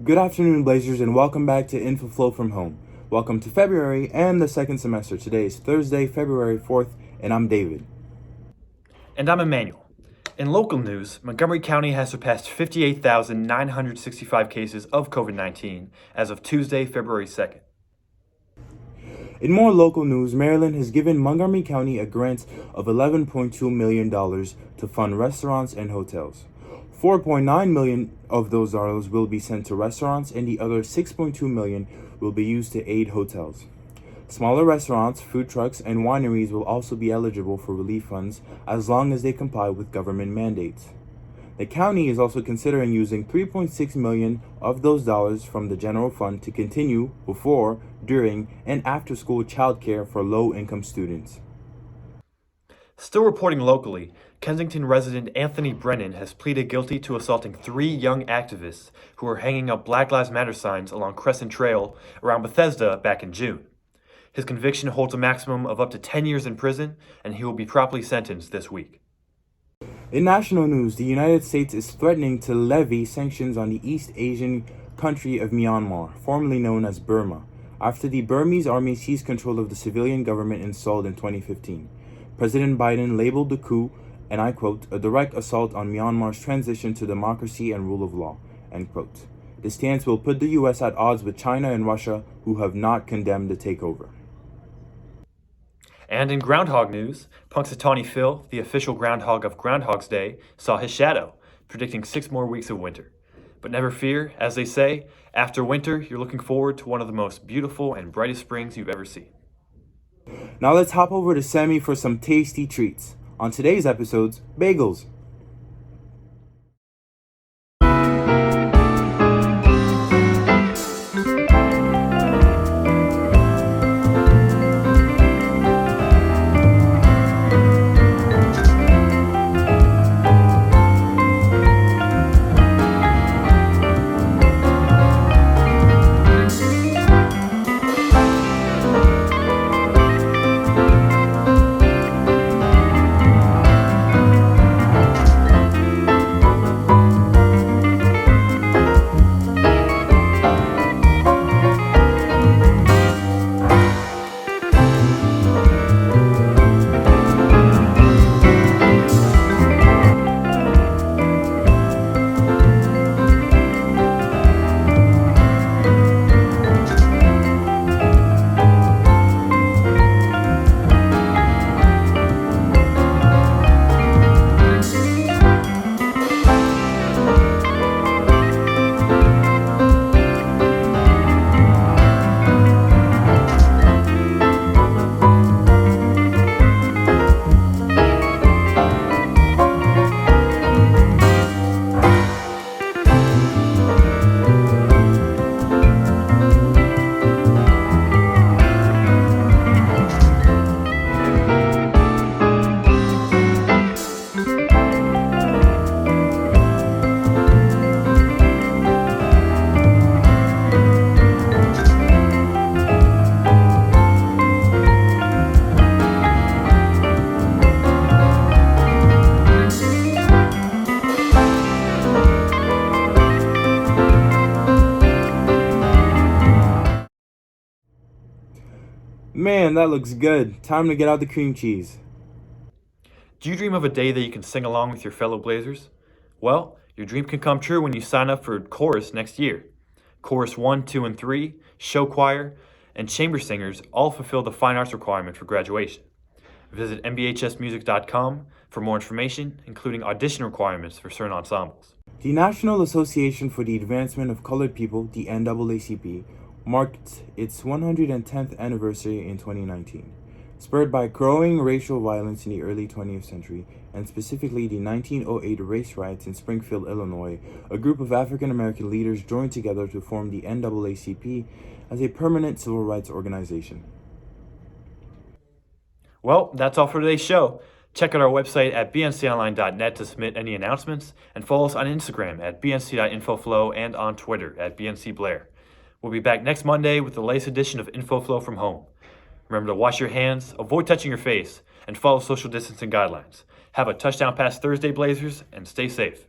Good afternoon, Blazers, and welcome back to InfoFlow from home. Welcome to February and the second semester. Today is Thursday, February 4th, and I'm David. And I'm Emmanuel. In local news, Montgomery County has surpassed 58,965 cases of COVID-19 as of Tuesday, February 2nd. In more local news, Maryland has given Montgomery County a grant of $11.2 million to fund restaurants and hotels. $4.9 million of those dollars will be sent to restaurants, and the other $6.2 million will be used to aid hotels. Smaller restaurants, food trucks, and wineries will also be eligible for relief funds as long as they comply with government mandates. The county is also considering using $3.6 million of those dollars from the general fund to continue before, during, and after school childcare for low-income students. Still reporting locally, Kensington resident Anthony Brennan has pleaded guilty to assaulting 3 young activists who were hanging up Black Lives Matter signs along Crescent Trail around Bethesda back in June. His conviction holds a maximum of up to 10 years in prison, and he will be promptly sentenced this week. In national news, the United States is threatening to levy sanctions on the East Asian country of Myanmar, formerly known as Burma, after the Burmese army seized control of the civilian government installed in 2015. President Biden labeled the coup, and I quote, a direct assault on Myanmar's transition to democracy and rule of law, end quote. This stance will put the U.S. at odds with China and Russia, who have not condemned the takeover. And in groundhog news, Punxsutawney Phil, the official groundhog of Groundhog's Day, saw his shadow, predicting 6 more weeks of winter. But never fear, as they say, after winter, you're looking forward to one of the most beautiful and brightest springs you've ever seen. Now let's hop over to Sammy for some tasty treats. On today's episodes, bagels. Man, that looks good. Time to get out the cream cheese. Do you dream of a day that you can sing along with your fellow Blazers? Well, your dream can come true when you sign up for chorus next year. Chorus 1, 2, and 3, show choir, and chamber singers all fulfill the fine arts requirement for graduation. Visit mbhsmusic.com for more information, including audition requirements for certain ensembles. The National Association for the Advancement of Colored People, the NAACP, marked its 110th anniversary in 2019. Spurred by growing racial violence in the early 20th century, and specifically the 1908 race riots in Springfield, Illinois, a group of African American leaders joined together to form the NAACP as a permanent civil rights organization. Well, that's all for today's show. Check out our website at bnconline.net to submit any announcements, and follow us on Instagram at bnc.infoflow and on Twitter at bncblair. We'll be back next Monday with the latest edition of InfoFlow from home. Remember to wash your hands, avoid touching your face, and follow social distancing guidelines. Have a touchdown pass Thursday, Blazers, and stay safe.